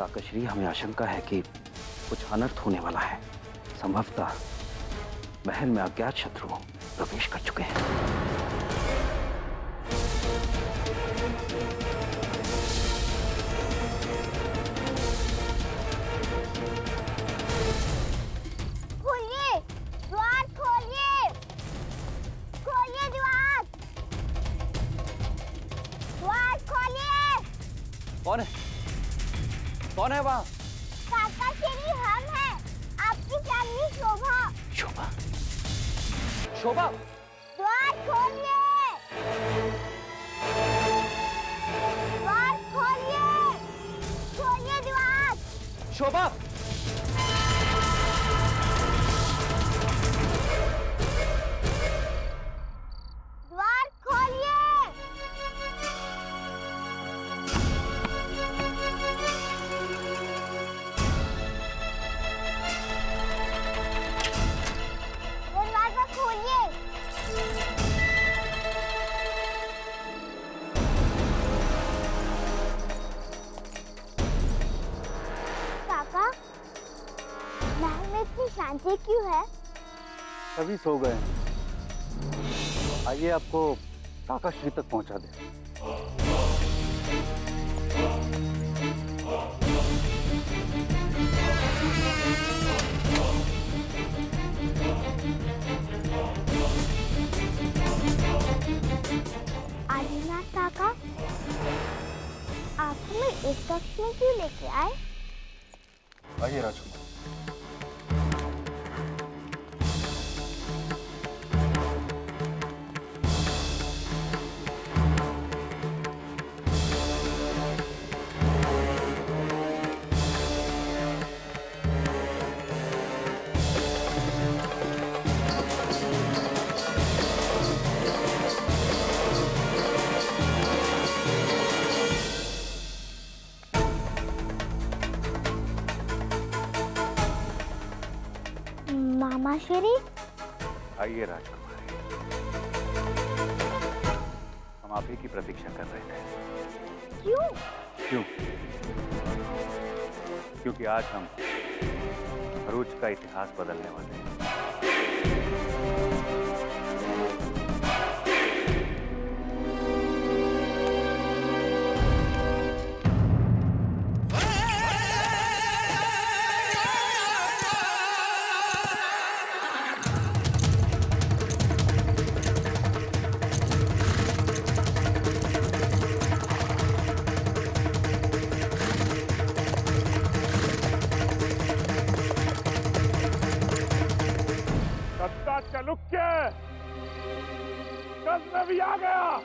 काकश्री, हमें आशंका है कि कुछ अनर्थ होने वाला है। संभवतः महल में अज्ञात शत्रु प्रवेश कर चुके हैं। खोलिए, द्वार खोलिए, खोलिए द्वार, द्वार खोलिए। कौन है? कौन है वहां? काकाश्री, हम हैं, आपकी चांदनी शोभा। शोभा? शोभा? द्वार खोलिए, द्वार खोलिए, खोलिए द्वार। शोभा? द्वार खोलिए। दरवाजा खोलिए। काका, महल में इतनी शांति क्यों है? सभी सो गए हैं। आइए आपको काकाश्री तक पहुंचा दें। आदिनाथ काका, आप हमें इस कक्ष में क्यों लेके आए? आइए राजकुमार। मामा श्री, आइए राजकुमारी, हम आप ही की प्रतीक्षा कर रहे थे। क्यों? क्यों? क्योंकि आज हम भरूच का इतिहास बदलने वाले हैं। चालुक्य, गजनवी आ गया।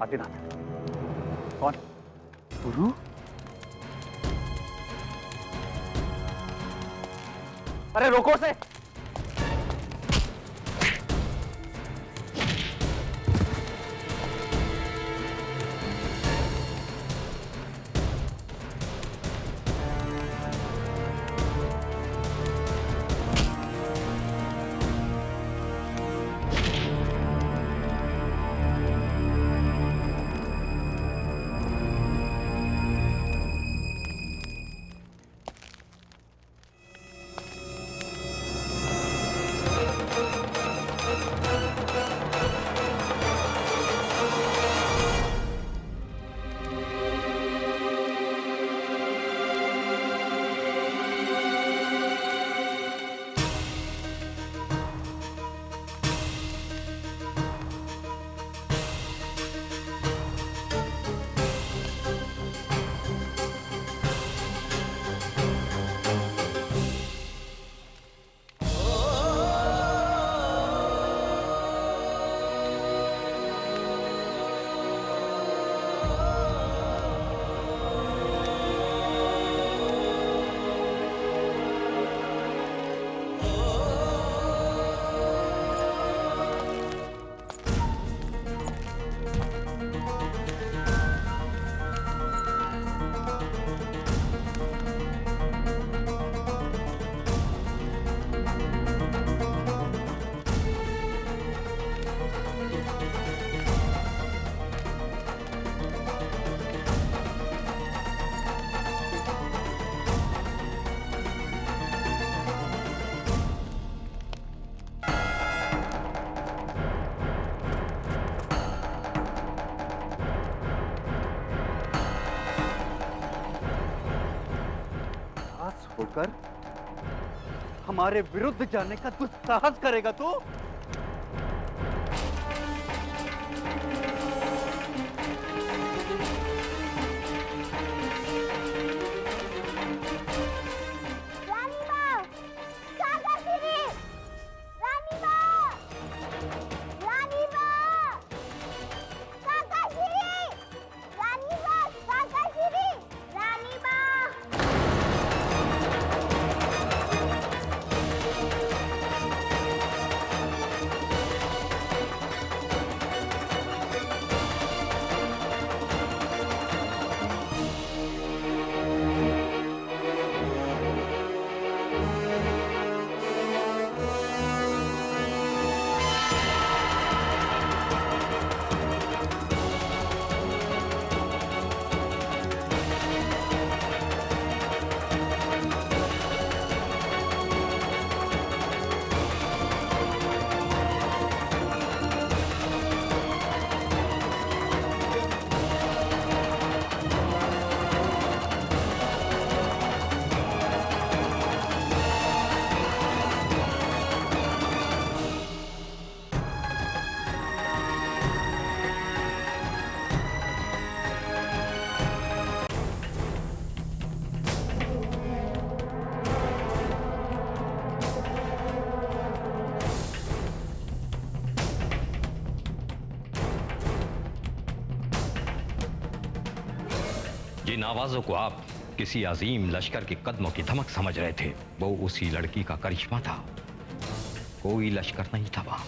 आदिनाथ, कौन? गुरु? अरे रोको उसे! होकर हमारे विरुद्ध जाने का दुस्साहस करेगा तू? रानी माँ, काकाशिरी, रानी माँ, रानी माँ, काकाशिरी, रानी माँ, काकाशिरी, रानी माँ। जिन आवाजों को आप किसी अजीम लश्कर के कदमों की धमक समझ रहे थे, वो उसी लड़की का करिश्मा था। कोई लश्कर नहीं था वहां।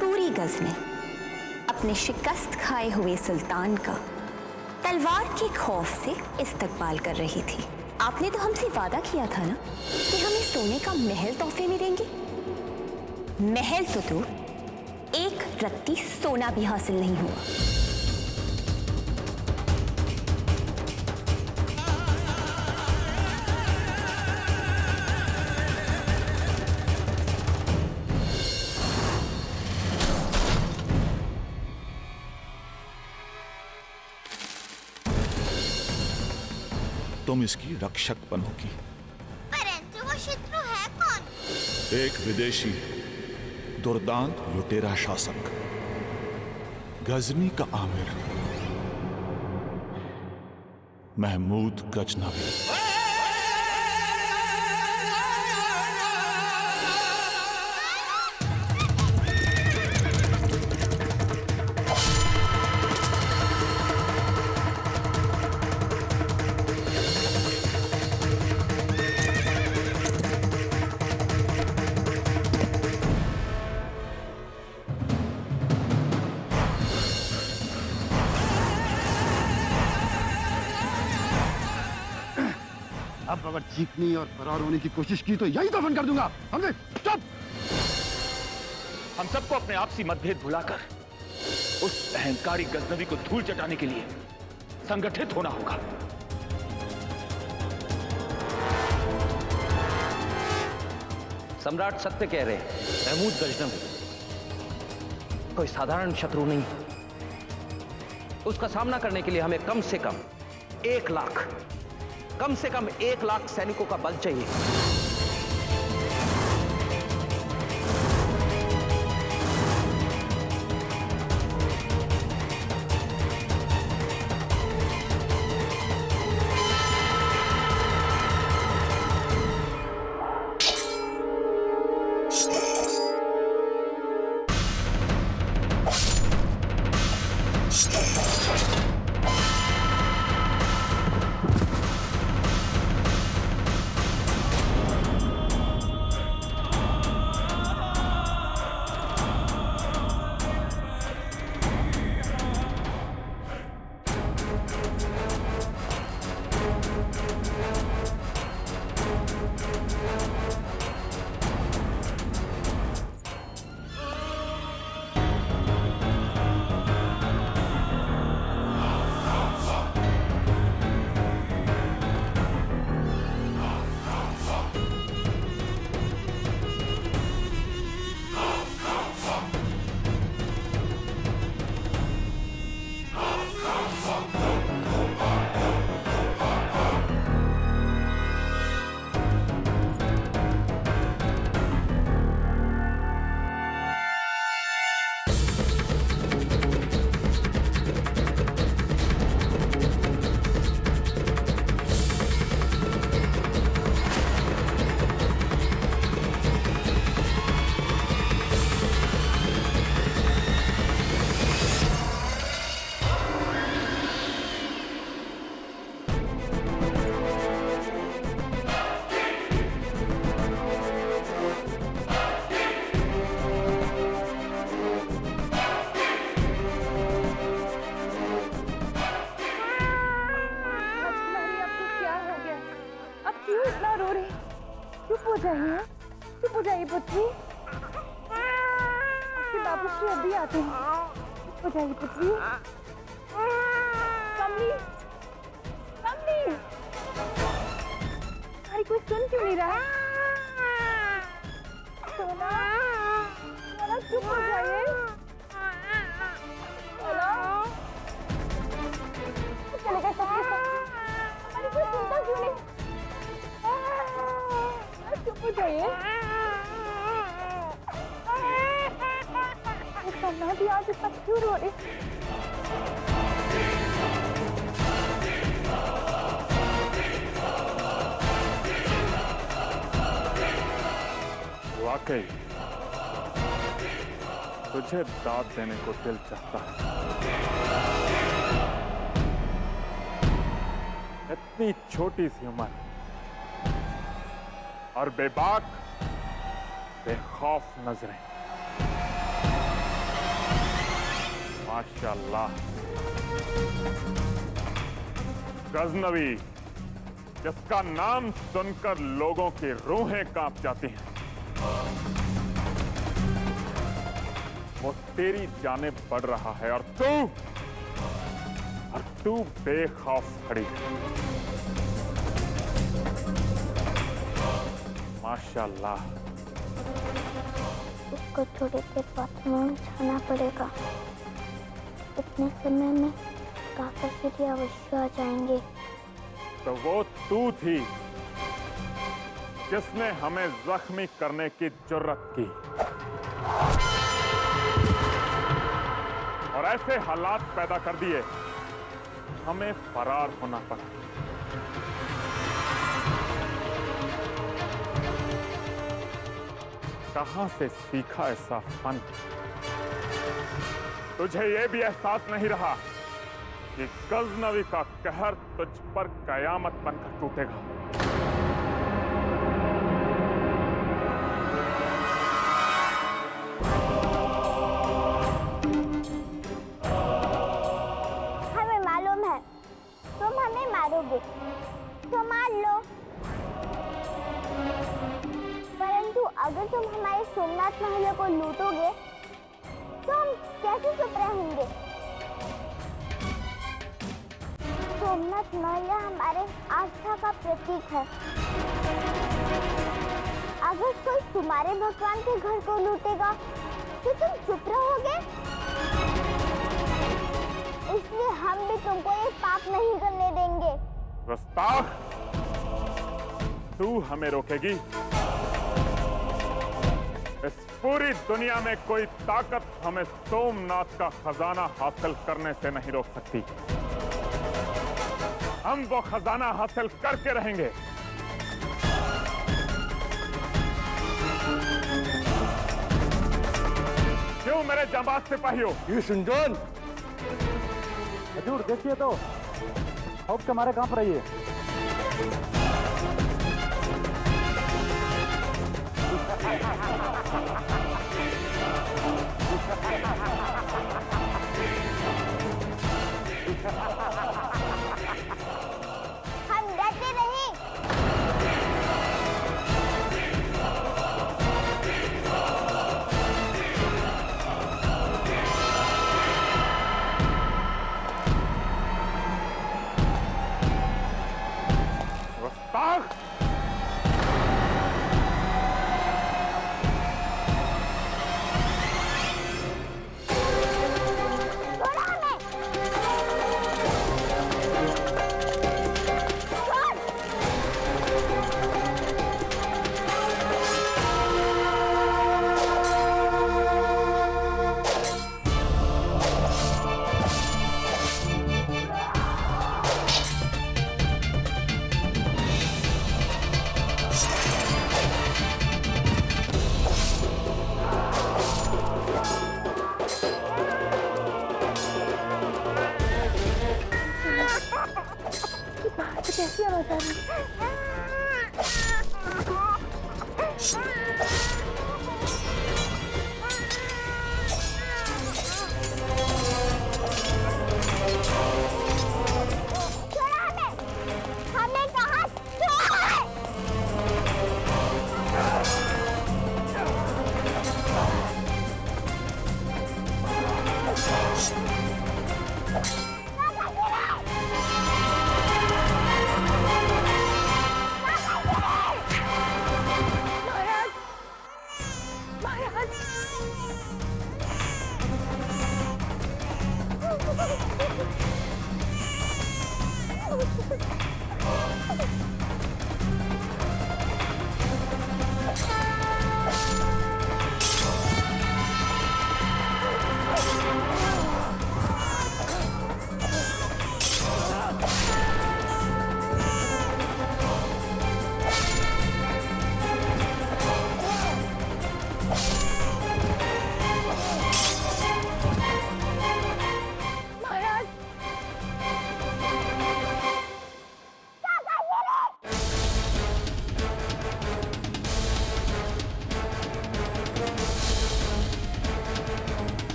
पूरी गज़नी अपने शिकस्त खाए हुए सुल्तान का तलवार के खौफ से इस्तकबाल कर रही थी। आपने तो हमसे वादा किया था ना कि हमें सोने का महल तोहफे में देंगे। महल तो दूर, एक रत्ती सोना भी हासिल नहीं हुआ। तुम इसकी रक्षक बनोगी। परंतु वो शत्रु है कौन? एक विदेशी दुर्दांत लुटेरा शासक, गजनी का आमिर महमूद गजनवी। अब अगर चीखनी और फरार होने की कोशिश की तो यही दफन कर दूंगा। हमने चुप। हम सबको अपने आपसी मतभेद भुलाकर उस अहंकारी गजनवी को धूल चटाने के लिए संगठित होना होगा। सम्राट सत्य कह रहे हैं। महमूद गजनवी कोई साधारण शत्रु नहीं। उसका सामना करने के लिए हमें कम से कम 1 लाख सैनिकों का बल चाहिए। चुप हो जाइए पुत्री। बाबूजी अभी आते हैं। चुप हो जाइए पुत्री। कमली, कमली, अरे कोई सुन क्यों नहीं रहा? सोना, सोना चुप हो जाइए। सोना, चले गए सबके सब। अरे कोई सुनता क्यों नहीं? चुप हो जाइए। मैं भी आज इतना क्यों रो रही? वाकई तुझे दाद देने को दिल चाहता है। इतनी छोटी सी उम्र और बेबाक बेखौफ नजरें, माशाल्लाह। गजनवी, जिसका नाम सुनकर लोगों की रूहें कांप जाती हैं, वो तेरी जानिब बढ़ रहा है और तू बेखौफ खड़ी है। माशाल्लाह। उसको थोड़ी देर बाथरूम में जाना पड़ेगा। इतने समय में काका सीधी अवश्य आ जाएंगे। तो वो तू थी जिसने हमें जख्मी करने की जुर्रत की और ऐसे हालात पैदा कर दिए, हमें फरार होना पड़ा। कहां से सीखा ऐसा फन? तुझे यह भी एहसास नहीं रहा कि गजनवी का कहर तुझ पर कयामत बनकर टूटेगा। हमें मालूम है तुम हमें मारोगे, तो मार लो। परंतु अगर तुम हमारे सोमनाथ महल को लूटोगे तो हम कैसे चुप रहेंगे? सोमनाथ महल हमारे आस्था का प्रतीक है। अगर कोई तुम्हारे भगवान के घर को लूटेगा तो तुम चुप रहोगे? इसलिए हम भी तुमको ये पाप नहीं करने देंगे। गुस्ताख, तू हमें रोकेगी? इस पूरी दुनिया में कोई ताकत हमें सोमनाथ का खजाना हासिल करने से नहीं रोक सकती। हम वो खजाना हासिल करके रहेंगे। क्यों मेरे जांबाज सिपाहियों? ये सुनजोन, हजूर देखिए तो खौफ के मारे कांप रही है। हम डरते नहीं। गुस्ताख! कैसी आवाज आ रही है? हमने कहा है।